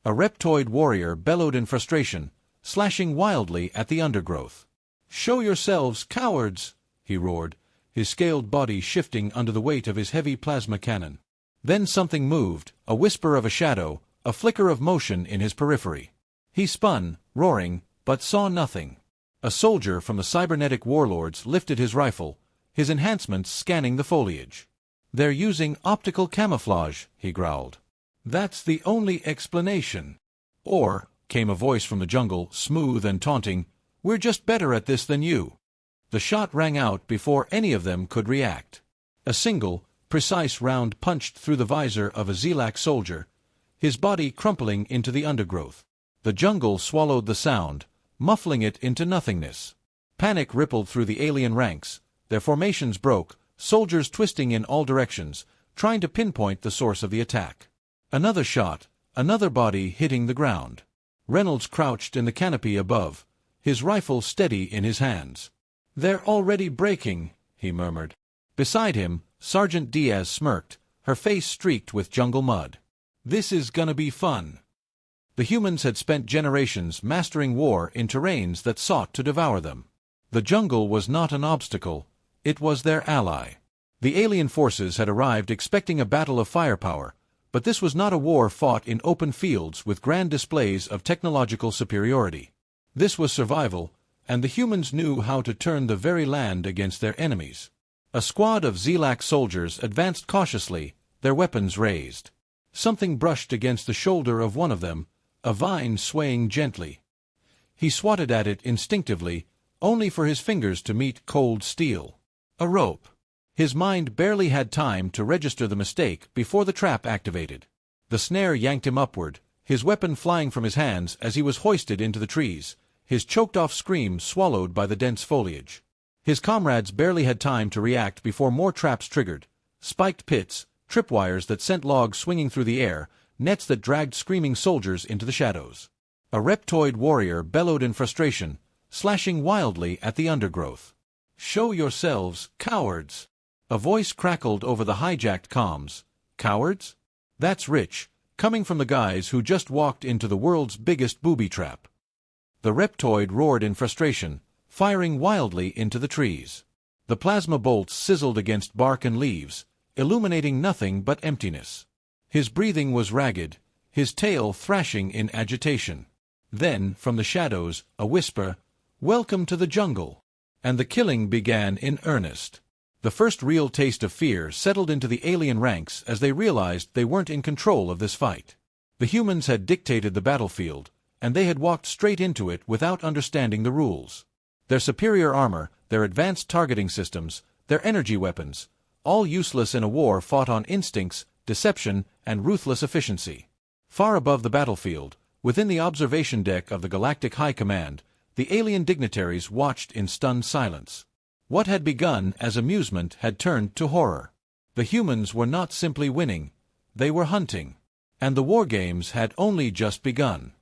A reptoid warrior bellowed in frustration, slashing wildly at the undergrowth. "Show yourselves, cowards!" he roared, his scaled body shifting under the weight of his heavy plasma cannon. Then something moved, a whisper of a shadow, a flicker of motion in his periphery. He spun, roaring, but saw nothing. A soldier from the Cybernetic Warlords lifted his rifle, his enhancements scanning the foliage. "They're using optical camouflage," he growled. "That's the only explanation." "Or," came a voice from the jungle, smooth and taunting, "we're just better at this than you." The shot rang out before any of them could react. A single, precise round punched through the visor of a Zelac soldier, his body crumpling into the undergrowth. The jungle swallowed the sound, muffling it into nothingness. Panic rippled through the alien ranks, their formations broke, soldiers twisting in all directions, trying to pinpoint the source of the attack. Another shot, another body hitting the ground. Reynolds crouched in the canopy above, his rifle steady in his hands. "They're already breaking," he murmured. Beside him, Sergeant Diaz smirked, her face streaked with jungle mud. "This is gonna be fun." The humans had spent generations mastering war in terrains that sought to devour them. The jungle was not an obstacle, it was their ally. The alien forces had arrived expecting a battle of firepower, but this was not a war fought in open fields with grand displays of technological superiority. This was survival, and the humans knew how to turn the very land against their enemies. A squad of Zelac soldiers advanced cautiously, their weapons raised. Something brushed against the shoulder of one of them, a vine swaying gently. He swatted at it instinctively, only for his fingers to meet cold steel. A rope. His mind barely had time to register the mistake before the trap activated. The snare yanked him upward, his weapon flying from his hands as he was hoisted into the trees, his choked-off scream swallowed by the dense foliage. His comrades barely had time to react before more traps triggered, spiked pits, tripwires that sent logs swinging through the air, nets that dragged screaming soldiers into the shadows. A reptoid warrior bellowed in frustration, slashing wildly at the undergrowth. "Show yourselves, cowards!" A voice crackled over the hijacked comms. "Cowards? That's rich, coming from the guys who just walked into the world's biggest booby trap." The reptoid roared in frustration, firing wildly into the trees. The plasma bolts sizzled against bark and leaves, illuminating nothing but emptiness. His breathing was ragged, his tail thrashing in agitation. Then, from the shadows, a whisper, "Welcome to the jungle." And the killing began in earnest. The first real taste of fear settled into the alien ranks as they realized they weren't in control of this fight. The humans had dictated the battlefield, and they had walked straight into it without understanding the rules. Their superior armor, their advanced targeting systems, their energy weapons, all useless in a war fought on instincts, deception, and ruthless efficiency. Far above the battlefield, within the observation deck of the Galactic High Command, the alien dignitaries watched in stunned silence. What had begun as amusement had turned to horror. The humans were not simply winning, they were hunting. And the war games had only just begun.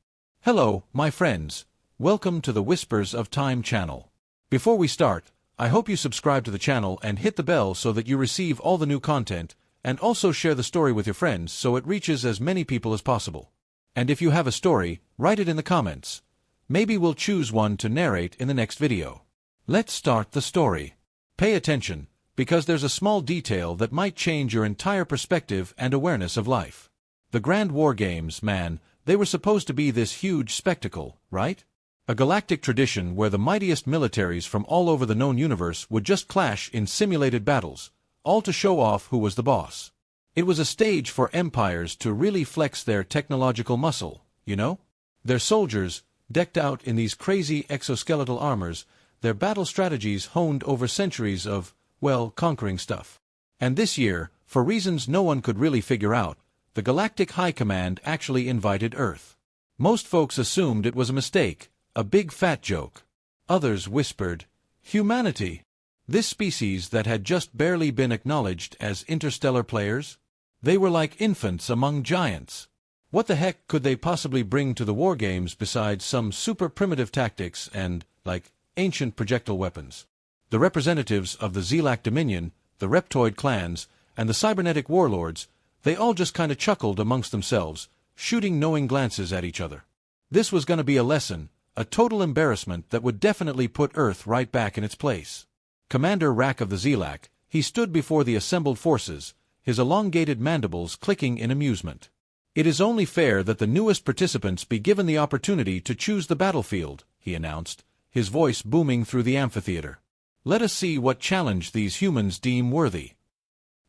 Hello, my friends. Welcome to the Whispers of Time channel. Before we start, I hope you subscribe to the channel and hit the bell so that you receive all the new content, and also share the story with your friends so it reaches as many people as possible. And if you have a story, write it in the comments. Maybe we'll choose one to narrate in the next video. Let's start the story. Pay attention, because there's a small detail that might change your entire perspective and awareness of life. The Grand War Games, man, they were supposed to be this huge spectacle, right? A galactic tradition where the mightiest militaries from all over the known universe would just clash in simulated battles, all to show off who was the boss. It was a stage for empires to really flex their technological muscle, you know? Their soldiers, decked out in these crazy exoskeletal armors, their battle strategies honed over centuries of, well, conquering stuff. And this year, for reasons no one could really figure out, the Galactic High Command actually invited Earth. Most folks assumed it was a mistake, a big fat joke. Others whispered, "Humanity? This species that had just barely been acknowledged as interstellar players? They were like infants among giants. What the heck could they possibly bring to the war games besides some super primitive tactics and, like, ancient projectile weapons?" The representatives of the Zelac Dominion, the Reptoid Clans, and the Cybernetic Warlords, they all just kinda chuckled amongst themselves, shooting knowing glances at each other. This was going to be a lesson, a total embarrassment that would definitely put Earth right back in its place. Commander Rack of the Zelac, he stood before the assembled forces, his elongated mandibles clicking in amusement. "It is only fair that the newest participants be given the opportunity to choose the battlefield," he announced, his voice booming through the amphitheater. "Let us see what challenge these humans deem worthy."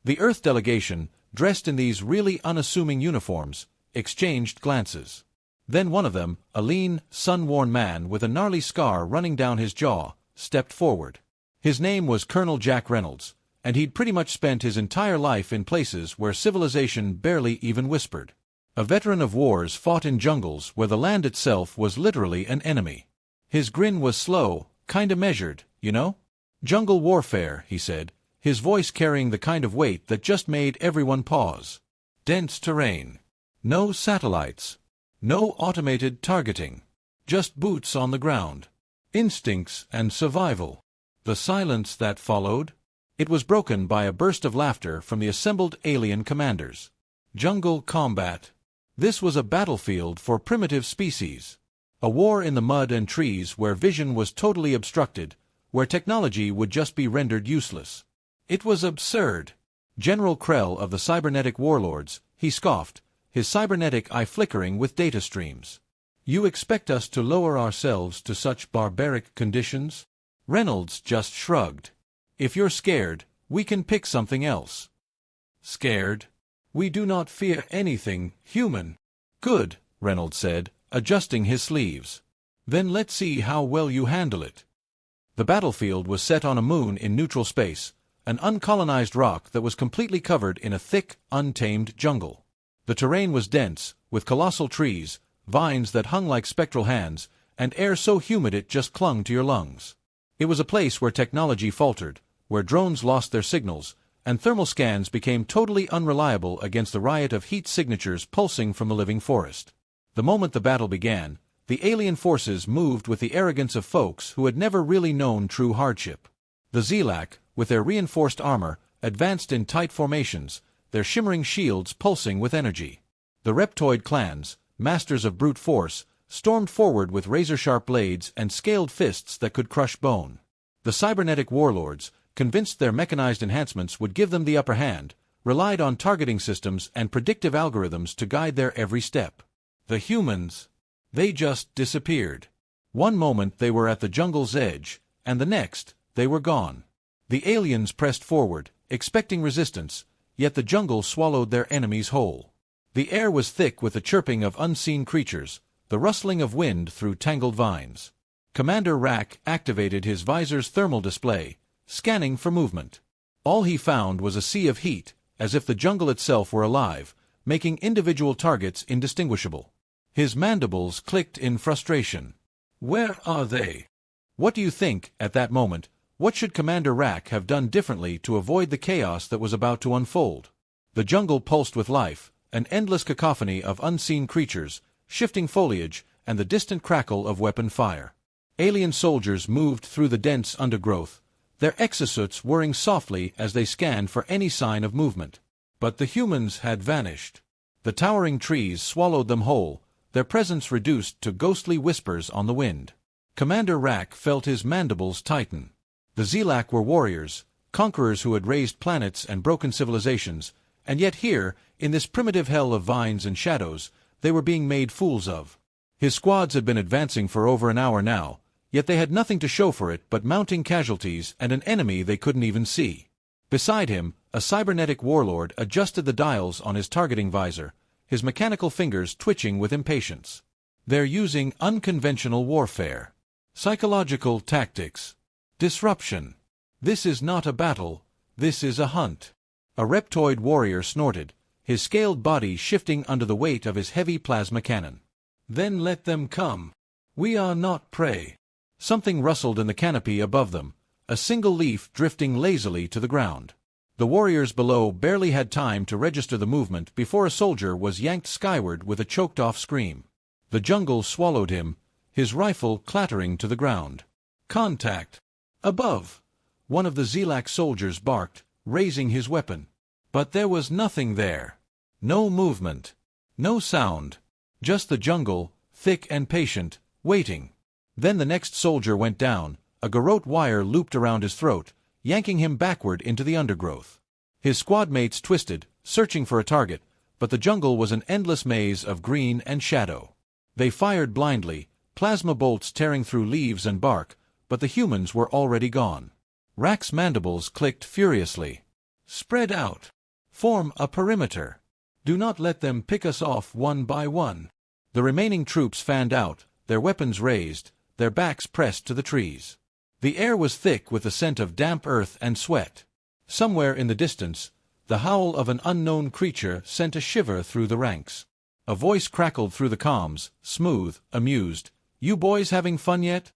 The Earth delegation, dressed in these really unassuming uniforms, exchanged glances. Then one of them, a lean, sun-worn man with a gnarly scar running down his jaw, stepped forward. His name was Colonel Jack Reynolds, and he'd pretty much spent his entire life in places where civilization barely even whispered. A veteran of wars fought in jungles where the land itself was literally an enemy. His grin was slow, kinda measured, you know? "Jungle warfare," he said, his voice carrying the kind of weight that just made everyone pause. "Dense terrain. No satellites. No automated targeting. Just boots on the ground. Instincts and survival." The silence that followed? It was broken by a burst of laughter from the assembled alien commanders. Jungle combat. This was a battlefield for primitive species. A war in the mud and trees where vision was totally obstructed, where technology would just be rendered useless. It was absurd. General Krell of the Cybernetic Warlords, he scoffed, his cybernetic eye flickering with data streams. "You expect us to lower ourselves to such barbaric conditions?" Reynolds just shrugged. "If you're scared, we can pick something else." "Scared? We do not fear anything human." "Good," Reynolds said, adjusting his sleeves. "Then let's see how well you handle it." The battlefield was set on a moon in neutral space, an uncolonized rock that was completely covered in a thick, untamed jungle. The terrain was dense, with colossal trees, vines that hung like spectral hands, and air so humid it just clung to your lungs. It was a place where technology faltered, where drones lost their signals, and thermal scans became totally unreliable against the riot of heat signatures pulsing from the living forest. The moment the battle began, the alien forces moved with the arrogance of folks who had never really known true hardship. The Zelac, with their reinforced armor, advanced in tight formations, their shimmering shields pulsing with energy. The Reptoid Clans, masters of brute force, stormed forward with razor-sharp blades and scaled fists that could crush bone. The Cybernetic Warlords, convinced their mechanized enhancements would give them the upper hand, relied on targeting systems and predictive algorithms to guide their every step. The humans, they just disappeared. One moment they were at the jungle's edge, and the next, they were gone. The aliens pressed forward, expecting resistance, yet the jungle swallowed their enemies whole. The air was thick with the chirping of unseen creatures, the rustling of wind through tangled vines. Commander Rack activated his visor's thermal display, scanning for movement. All he found was a sea of heat, as if the jungle itself were alive, making individual targets indistinguishable. His mandibles clicked in frustration. Where are they? What do you think, at that moment, what should Commander Rack have done differently to avoid the chaos that was about to unfold? The jungle pulsed with life, an endless cacophony of unseen creatures, shifting foliage, and the distant crackle of weapon fire. Alien soldiers moved through the dense undergrowth, their exosuits whirring softly as they scanned for any sign of movement. But the humans had vanished. The towering trees swallowed them whole, their presence reduced to ghostly whispers on the wind. Commander Rack felt his mandibles tighten. The Zelac were warriors, conquerors who had razed planets and broken civilizations, and yet here, in this primitive hell of vines and shadows, they were being made fools of. His squads had been advancing for over an hour now, yet they had nothing to show for it but mounting casualties and an enemy they couldn't even see. Beside him, a cybernetic warlord adjusted the dials on his targeting visor, his mechanical fingers twitching with impatience. They're using unconventional warfare. Psychological tactics. Disruption. This is not a battle, this is a hunt. A reptoid warrior snorted, his scaled body shifting under the weight of his heavy plasma cannon. Then let them come. We are not prey. Something rustled in the canopy above them, a single leaf drifting lazily to the ground. The warriors below barely had time to register the movement before a soldier was yanked skyward with a choked-off scream. The jungle swallowed him, his rifle clattering to the ground. Contact! Above! One of the Zelac soldiers barked, raising his weapon. But there was nothing there. No movement. No sound. Just the jungle, thick and patient, waiting. Then the next soldier went down, a garrote wire looped around his throat, yanking him backward into the undergrowth. His squad mates twisted, searching for a target, but the jungle was an endless maze of green and shadow. They fired blindly, plasma bolts tearing through leaves and bark, but the humans were already gone. Rack's mandibles clicked furiously. Spread out. Form a perimeter. Do not let them pick us off one by one. The remaining troops fanned out, their weapons raised, their backs pressed to the trees. The air was thick with the scent of damp earth and sweat. Somewhere in the distance, the howl of an unknown creature sent a shiver through the ranks. A voice crackled through the comms, smooth, amused. "You boys having fun yet?"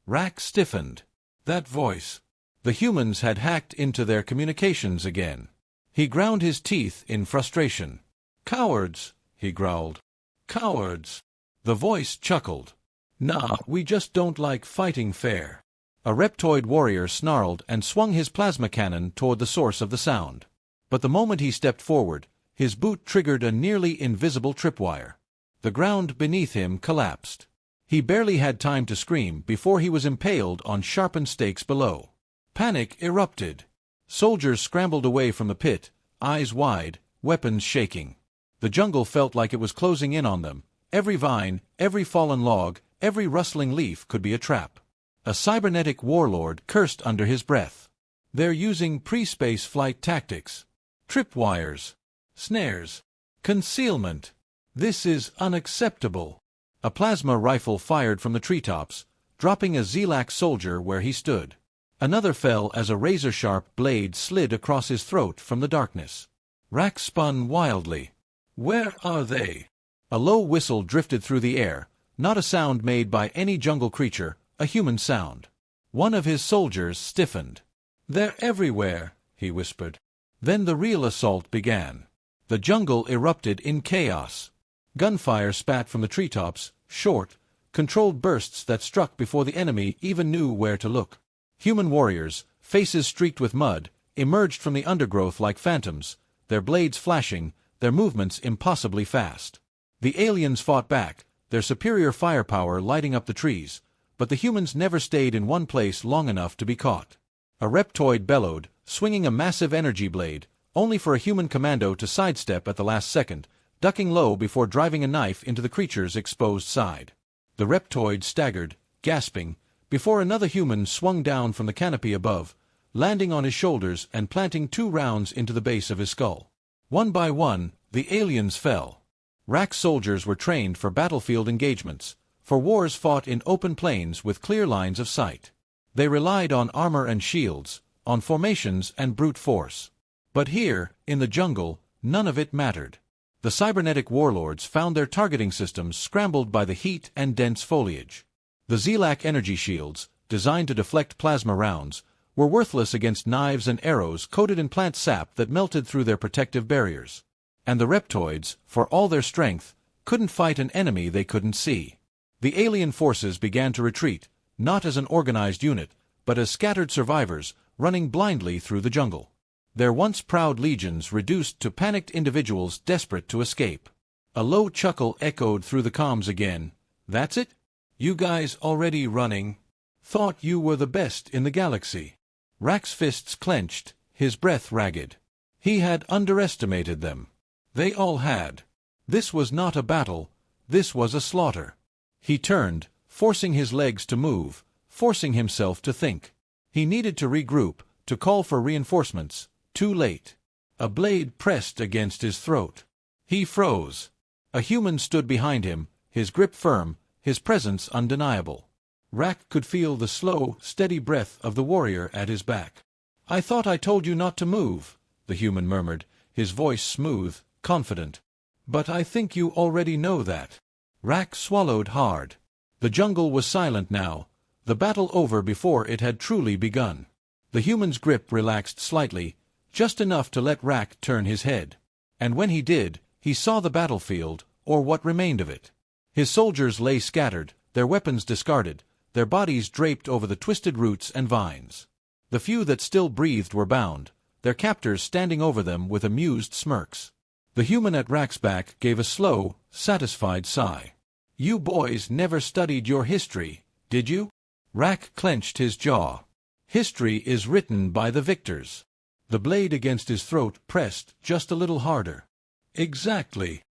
Rack stiffened. That voice. The humans had hacked into their communications again. He ground his teeth in frustration. "Cowards," he growled. "Cowards." The voice chuckled. "Nah, we just don't like fighting fair." A Reptoid warrior snarled and swung his plasma cannon toward the source of the sound. But the moment he stepped forward, his boot triggered a nearly invisible tripwire. The ground beneath him collapsed. He barely had time to scream before he was impaled on sharpened stakes below. Panic erupted. Soldiers scrambled away from the pit, eyes wide, weapons shaking. The jungle felt like it was closing in on them. Every vine, every fallen log, every rustling leaf could be a trap. A cybernetic warlord cursed under his breath. "They're using pre-space flight tactics. Tripwires. Snares. Concealment. This is unacceptable." A plasma rifle fired from the treetops, dropping a Zelac soldier where he stood. Another fell as a razor-sharp blade slid across his throat from the darkness. Rack spun wildly. "Where are they?" A low whistle drifted through the air, not a sound made by any jungle creature, a human sound. One of his soldiers stiffened. "They're everywhere," he whispered. Then the real assault began. The jungle erupted in chaos. Gunfire spat from the treetops, short, controlled bursts that struck before the enemy even knew where to look. Human warriors, faces streaked with mud, emerged from the undergrowth like phantoms, their blades flashing, their movements impossibly fast. The aliens fought back, their superior firepower lighting up the trees, but the humans never stayed in one place long enough to be caught. A Reptoid bellowed, swinging a massive energy blade, only for a human commando to sidestep at the last second, ducking low before driving a knife into the creature's exposed side. The Reptoid staggered, gasping, before another human swung down from the canopy above, landing on his shoulders and planting 2 rounds into the base of his skull. One by one, the aliens fell. Rack soldiers were trained for battlefield engagements, for wars fought in open plains with clear lines of sight. They relied on armor and shields, on formations and brute force. But here, in the jungle, none of it mattered. The cybernetic warlords found their targeting systems scrambled by the heat and dense foliage. The Zelac energy shields, designed to deflect plasma rounds, were worthless against knives and arrows coated in plant sap that melted through their protective barriers. And the Reptoids, for all their strength, couldn't fight an enemy they couldn't see. The alien forces began to retreat, not as an organized unit, but as scattered survivors, running blindly through the jungle. Their once proud legions reduced to panicked individuals desperate to escape. A low chuckle echoed through the comms again. "That's it? You guys already running? Thought you were the best in the galaxy." Rack's fists clenched, his breath ragged. He had underestimated them. They all had. This was not a battle, this was a slaughter. He turned, forcing his legs to move, forcing himself to think. He needed to regroup, to call for reinforcements. Too late. A blade pressed against his throat. He froze. A human stood behind him, his grip firm, his presence undeniable. Rack could feel the slow, steady breath of the warrior at his back. "I thought I told you not to move," the human murmured, his voice smooth, confident. "But I think you already know that." Rack swallowed hard. The jungle was silent now, the battle over before it had truly begun. The human's grip relaxed slightly, just enough to let Rack turn his head. And when he did, he saw the battlefield, or what remained of it. His soldiers lay scattered, their weapons discarded, their bodies draped over the twisted roots and vines. The few that still breathed were bound, their captors standing over them with amused smirks. The human at Rack's back gave a slow, satisfied sigh. "You boys never studied your history, did you?" Rack clenched his jaw. "History is written by the victors." The blade against his throat pressed just a little harder. "Exactly."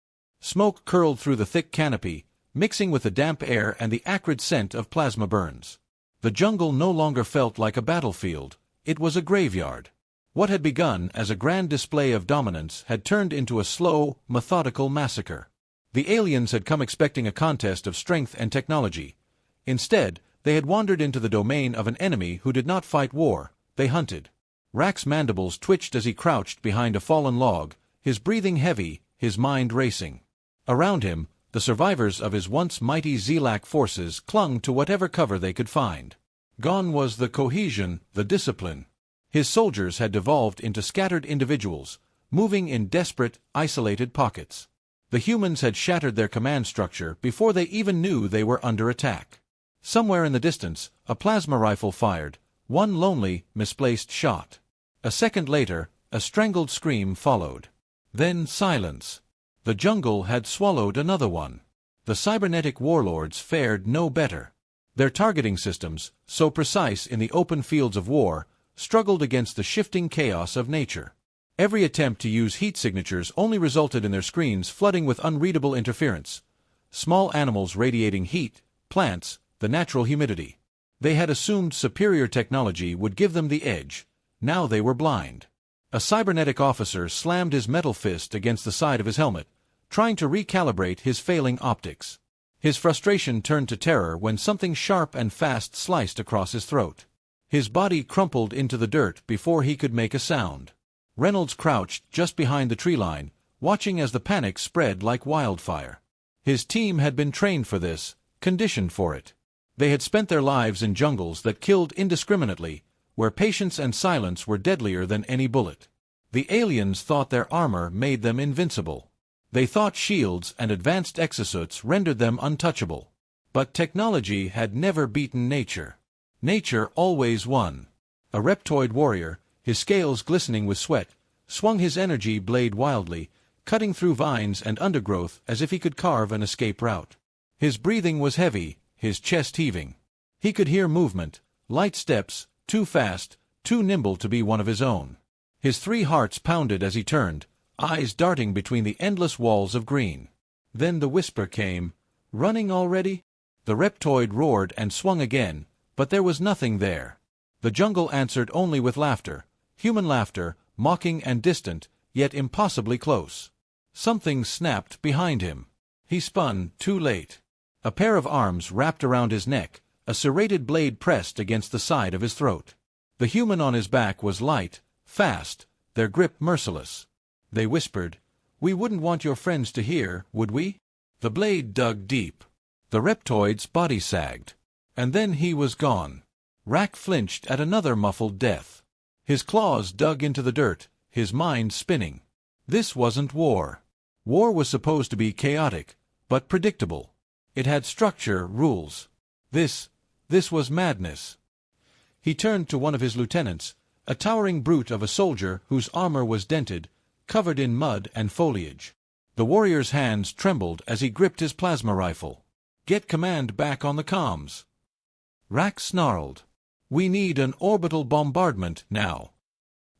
Smoke curled through the thick canopy, mixing with the damp air and the acrid scent of plasma burns. The jungle no longer felt like a battlefield. It was a graveyard. What had begun as a grand display of dominance had turned into a slow, methodical massacre. The aliens had come expecting a contest of strength and technology. Instead, they had wandered into the domain of an enemy who did not fight war, they hunted. Rack's mandibles twitched as he crouched behind a fallen log, his breathing heavy, his mind racing. Around him, the survivors of his once mighty Zelac forces clung to whatever cover they could find. Gone was the cohesion, the discipline. His soldiers had devolved into scattered individuals, moving in desperate, isolated pockets. The humans had shattered their command structure before they even knew they were under attack. Somewhere in the distance, a plasma rifle fired, one lonely, misplaced shot. A second later, a strangled scream followed. Then silence. The jungle had swallowed another one. The Cybernetic Warlords fared no better. Their targeting systems, so precise in the open fields of war, struggled against the shifting chaos of nature. Every attempt to use heat signatures only resulted in their screens flooding with unreadable interference. Small animals radiating heat, plants, the natural humidity. They had assumed superior technology would give them the edge. Now they were blind. A cybernetic officer slammed his metal fist against the side of his helmet, trying to recalibrate his failing optics. His frustration turned to terror when something sharp and fast sliced across his throat. His body crumpled into the dirt before he could make a sound. Reynolds crouched just behind the tree line, watching as the panic spread like wildfire. His team had been trained for this, conditioned for it. They had spent their lives in jungles that killed indiscriminately, where patience and silence were deadlier than any bullet. The aliens thought their armor made them invincible. They thought shields and advanced exosuits rendered them untouchable. But technology had never beaten nature. Nature always won. A reptoid warrior, his scales glistening with sweat, swung his energy blade wildly, cutting through vines and undergrowth as if he could carve an escape route. His breathing was heavy, his chest heaving. He could hear movement, light steps, too fast, too nimble to be one of his own. His 3 hearts pounded as he turned, eyes darting between the endless walls of green. Then the whisper came, "Running already?" The reptoid roared and swung again, but there was nothing there. The jungle answered only with laughter, human laughter, mocking and distant, yet impossibly close. Something snapped behind him. He spun, too late. A pair of arms wrapped around his neck, a serrated blade pressed against the side of his throat. The human on his back was light, fast, their grip merciless. They whispered, "We wouldn't want your friends to hear, would we?" The blade dug deep. The reptoid's body sagged. And then he was gone. Rack flinched at another muffled death. His claws dug into the dirt, his mind spinning. This wasn't war. War was supposed to be chaotic, but predictable. It had structure, rules. This was madness. He turned to one of his lieutenants, a towering brute of a soldier whose armor was dented, covered in mud and foliage. The warrior's hands trembled as he gripped his plasma rifle. "Get command back on the comms." Rack snarled. "We need an orbital bombardment now."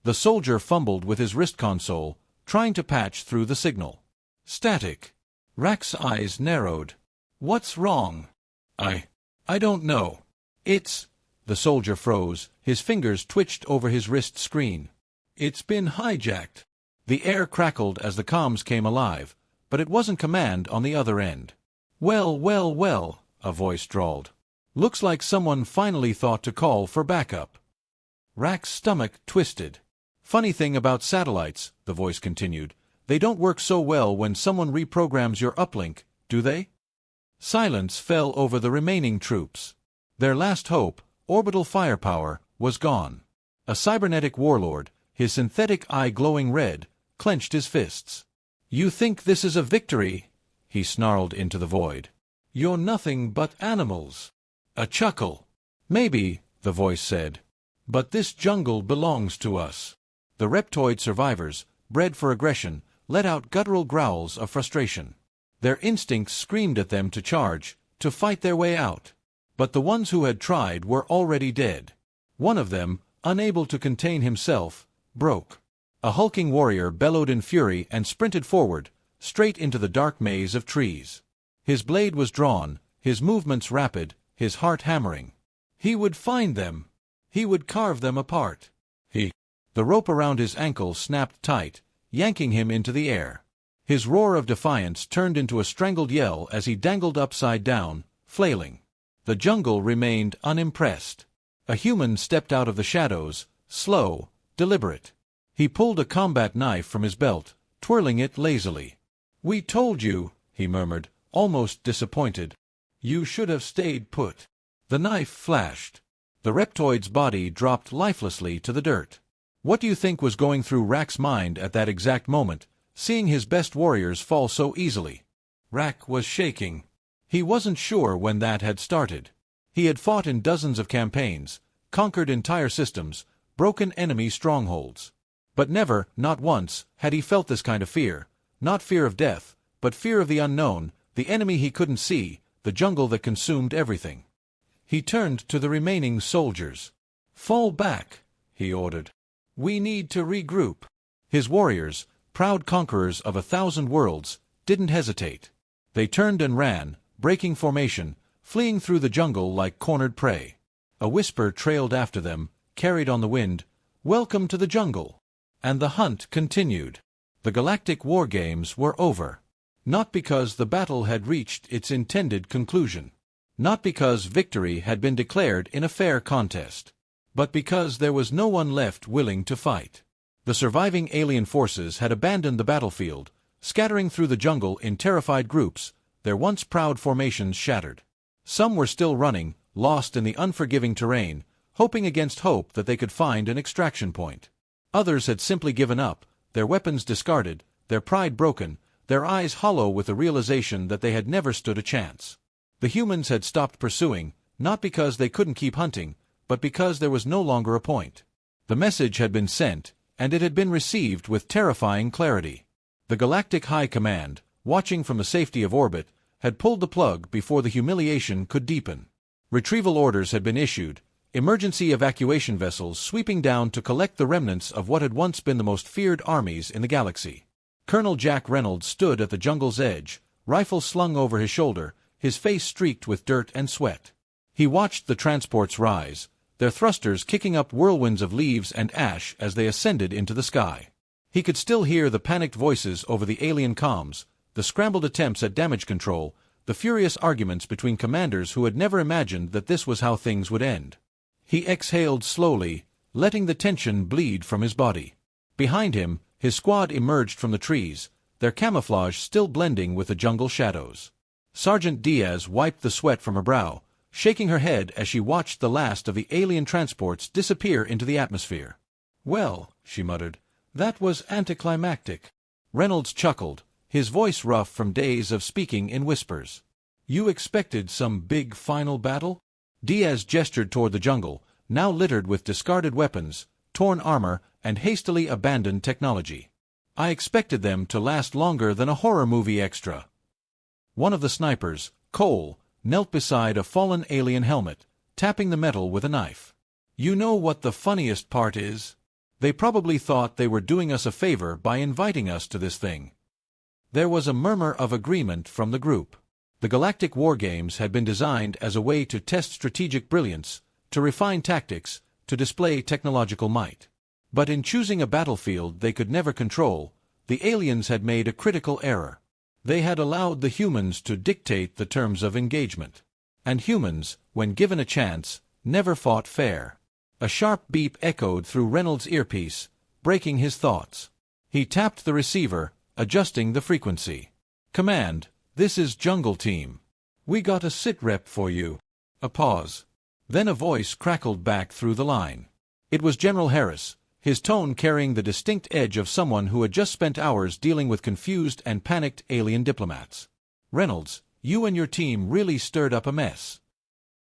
The soldier fumbled with his wrist console, trying to patch through the signal. Static. Rack's eyes narrowed. "What's wrong?" I don't know. The soldier froze, his fingers twitched over his wrist screen. "It's been hijacked." The air crackled as the comms came alive, but it wasn't command on the other end. Well, a voice drawled. "Looks like someone finally thought to call for backup." Rack's stomach twisted. "Funny thing about satellites," the voice continued, "they don't work so well when someone reprograms your uplink, do they?" Silence fell over the remaining troops. Their last hope, orbital firepower, was gone. A cybernetic warlord, his synthetic eye glowing red, clenched his fists. "You think this is a victory?" he snarled into the void. "You're nothing but animals." A chuckle. "Maybe," the voice said. "But this jungle belongs to us." The reptoid survivors, bred for aggression, let out guttural growls of frustration. Their instincts screamed at them to charge, to fight their way out. But the ones who had tried were already dead. One of them, unable to contain himself, broke. A hulking warrior bellowed in fury and sprinted forward, straight into the dark maze of trees. His blade was drawn, his movements rapid, his heart hammering. He would find them. He would carve them apart. The rope around his ankle snapped tight, yanking him into the air. His roar of defiance turned into a strangled yell as he dangled upside down, flailing. The jungle remained unimpressed. A human stepped out of the shadows, slow, deliberate. He pulled a combat knife from his belt, twirling it lazily. "We told you," he murmured, almost disappointed. "You should have stayed put." The knife flashed. The Reptoid's body dropped lifelessly to the dirt. What do you think was going through Rack's mind at that exact moment, seeing his best warriors fall so easily? Rack was shaking. He wasn't sure when that had started. He had fought in dozens of campaigns, conquered entire systems, broken enemy strongholds. But never, not once, had he felt this kind of fear. Not fear of death, but fear of the unknown, the enemy he couldn't see, the jungle that consumed everything. He turned to the remaining soldiers. "Fall back," he ordered. "We need to regroup." His warriors, proud conquerors of 1,000 worlds, didn't hesitate. They turned and ran, breaking formation, fleeing through the jungle like cornered prey. A whisper trailed after them, carried on the wind, "Welcome to the jungle." And the hunt continued. The Galactic War Games were over. Not because the battle had reached its intended conclusion. Not because victory had been declared in a fair contest. But because there was no one left willing to fight. The surviving alien forces had abandoned the battlefield, scattering through the jungle in terrified groups, their once proud formations shattered. Some were still running, lost in the unforgiving terrain, hoping against hope that they could find an extraction point. Others had simply given up, their weapons discarded, their pride broken, their eyes hollow with the realization that they had never stood a chance. The humans had stopped pursuing, not because they couldn't keep hunting, but because there was no longer a point. The message had been sent, and it had been received with terrifying clarity. The Galactic High Command, watching from the safety of orbit, had pulled the plug before the humiliation could deepen. Retrieval orders had been issued, emergency evacuation vessels sweeping down to collect the remnants of what had once been the most feared armies in the galaxy. Colonel Jack Reynolds stood at the jungle's edge, rifle slung over his shoulder, his face streaked with dirt and sweat. He watched the transports rise, their thrusters kicking up whirlwinds of leaves and ash as they ascended into the sky. He could still hear the panicked voices over the alien comms, the scrambled attempts at damage control, the furious arguments between commanders who had never imagined that this was how things would end. He exhaled slowly, letting the tension bleed from his body. Behind him, his squad emerged from the trees, their camouflage still blending with the jungle shadows. Sergeant Diaz wiped the sweat from her brow, shaking her head as she watched the last of the alien transports disappear into the atmosphere. "Well," she muttered, "that was anticlimactic." Reynolds chuckled, his voice rough from days of speaking in whispers. "You expected some big final battle?" Diaz gestured toward the jungle, now littered with discarded weapons, torn armor, and hastily abandoned technology. "I expected them to last longer than a horror movie extra." One of the snipers, Cole, knelt beside a fallen alien helmet, tapping the metal with a knife. "You know what the funniest part is? They probably thought they were doing us a favor by inviting us to this thing." There was a murmur of agreement from the group. The Galactic War Games had been designed as a way to test strategic brilliance, to refine tactics, to display technological might. But in choosing a battlefield they could never control, the aliens had made a critical error. They had allowed the humans to dictate the terms of engagement. And humans, when given a chance, never fought fair. A sharp beep echoed through Reynolds' earpiece, breaking his thoughts. He tapped the receiver, adjusting the frequency. "Command, this is Jungle Team. We got a sit rep for you." A pause. Then a voice crackled back through the line. It was General Harris, his tone carrying the distinct edge of someone who had just spent hours dealing with confused and panicked alien diplomats. "Reynolds, you and your team really stirred up a mess."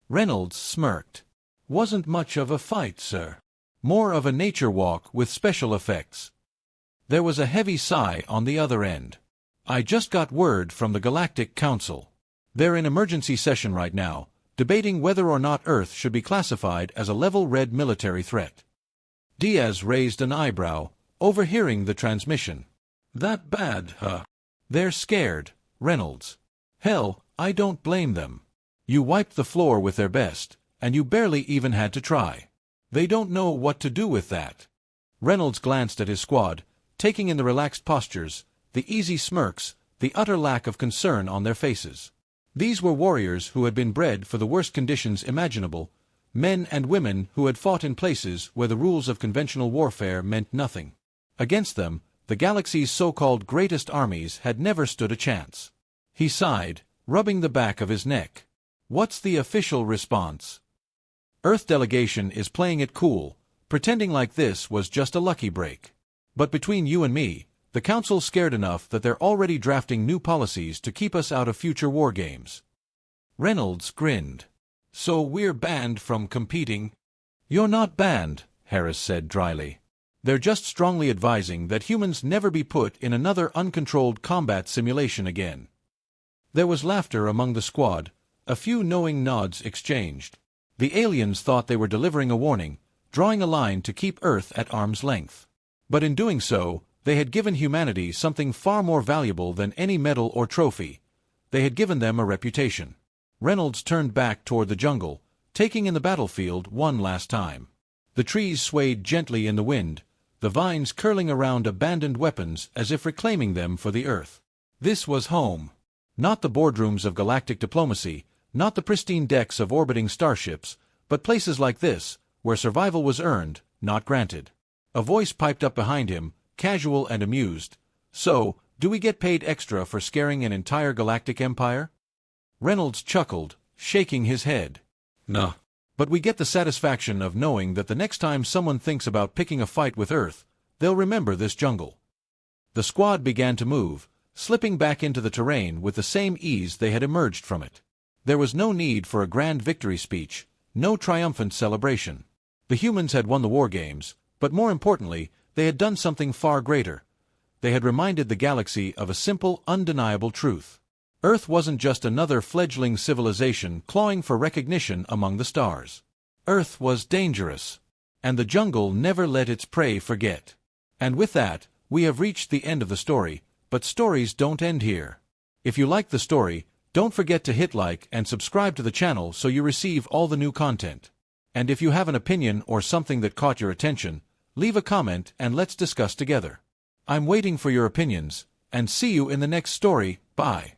Reynolds smirked. "Wasn't much of a fight, sir. More of a nature walk with special effects." There was a heavy sigh on the other end. I just got word from the Galactic Council. They're in emergency session right now, debating whether or not Earth should be classified as a level red military threat. Diaz raised an eyebrow, overhearing the transmission. That bad, huh? They're scared, Reynolds. Hell, I don't blame them. You wiped the floor with their best, and you barely even had to try. They don't know what to do with that. Reynolds glanced at his squad, taking in the relaxed postures, the easy smirks, the utter lack of concern on their faces. These were warriors who had been bred for the worst conditions imaginable, men and women who had fought in places where the rules of conventional warfare meant nothing. Against them, the galaxy's so-called greatest armies had never stood a chance. He sighed, rubbing the back of his neck. What's the official response? Earth delegation is playing it cool, pretending like this was just a lucky break. But between you and me, the Council's scared enough that they're already drafting new policies to keep us out of future war games. Reynolds grinned. So we're banned from competing? You're not banned, Harris said dryly. They're just strongly advising that humans never be put in another uncontrolled combat simulation again. There was laughter among the squad, a few knowing nods exchanged. The aliens thought they were delivering a warning, drawing a line to keep Earth at arm's length. But in doing so, they had given humanity something far more valuable than any medal or trophy. They had given them a reputation. Reynolds turned back toward the jungle, taking in the battlefield one last time. The trees swayed gently in the wind, the vines curling around abandoned weapons as if reclaiming them for the Earth. This was home. Not the boardrooms of galactic diplomacy, not the pristine decks of orbiting starships, but places like this, where survival was earned, not granted. A voice piped up behind him, casual and amused. So, do we get paid extra for scaring an entire galactic empire? Reynolds chuckled, shaking his head. Nah. But we get the satisfaction of knowing that the next time someone thinks about picking a fight with Earth, they'll remember this jungle. The squad began to move, slipping back into the terrain with the same ease they had emerged from it. There was no need for a grand victory speech, no triumphant celebration. The humans had won the war games, but more importantly, they had done something far greater. They had reminded the galaxy of a simple, undeniable truth. Earth wasn't just another fledgling civilization clawing for recognition among the stars. Earth was dangerous, and the jungle never let its prey forget. And with that, we have reached the end of the story, but stories don't end here. If you like the story, don't forget to hit like and subscribe to the channel so you receive all the new content. And if you have an opinion or something that caught your attention, leave a comment and let's discuss together. I'm waiting for your opinions, and see you in the next story. Bye.